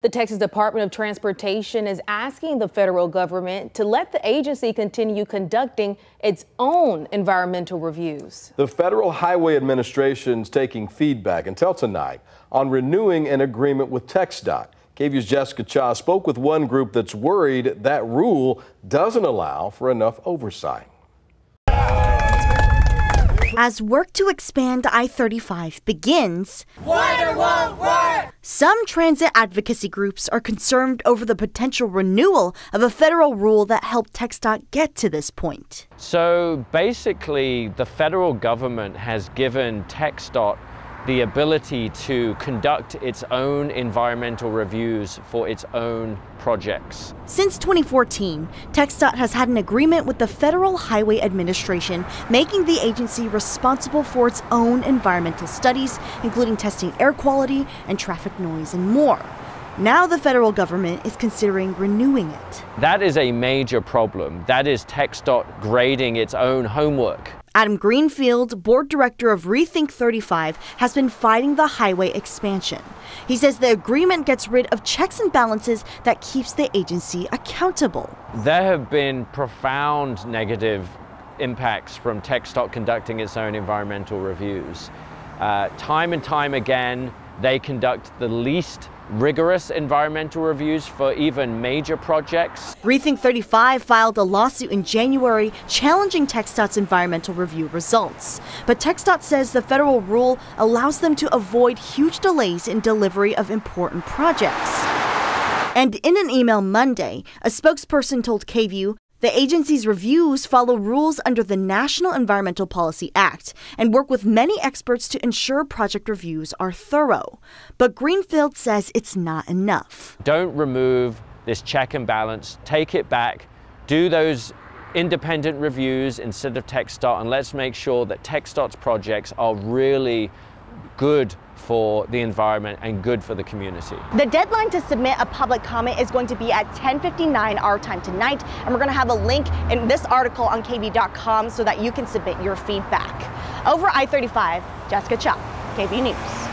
The Texas Department of Transportation is asking the federal government to let the agency continue conducting its own environmental reviews. The Federal Highway Administration is taking feedback until tonight on renewing an agreement with TxDOT. KVUE's Jessica Cha spoke with one group that's worried that rule doesn't allow for enough oversight. As work to expand I-35 begins, water won't work! Some transit advocacy groups are concerned over the potential renewal of a federal rule that helped TxDOT get to this point. So basically, the federal government has given TxDOT the ability to conduct its own environmental reviews for its own projects. Since 2014, TxDOT has had an agreement with the Federal Highway Administration, making the agency responsible for its own environmental studies, including testing air quality and traffic noise and more. Now the federal government is considering renewing it. That is a major problem. That is TxDOT grading its own homework. Adam Greenfield, board director of Rethink 35, has been fighting the highway expansion. He says the agreement gets rid of checks and balances that keeps the agency accountable. There have been profound negative impacts from TxDOT conducting its own environmental reviews. Time and time again, they conduct the least rigorous environmental reviews for even major projects. Rethink 35 filed a lawsuit in January challenging TxDOT's environmental review results. But TxDOT says the federal rule allows them to avoid huge delays in delivery of important projects. And in an email Monday, a spokesperson told KVUE the agency's reviews follow rules under the National Environmental Policy Act and work with many experts to ensure project reviews are thorough. But Greenfield says it's not enough. Don't remove this check and balance. Take it back. Do those independent reviews instead of TxDOT, and let's make sure that TxDOT's projects are really good for the environment and good for the community. The deadline to submit a public comment is going to be at 10:59 our time tonight, and we're going to have a link in this article on KVUE.com so that you can submit your feedback. Over I-35, Jessica Cha, KVUE News.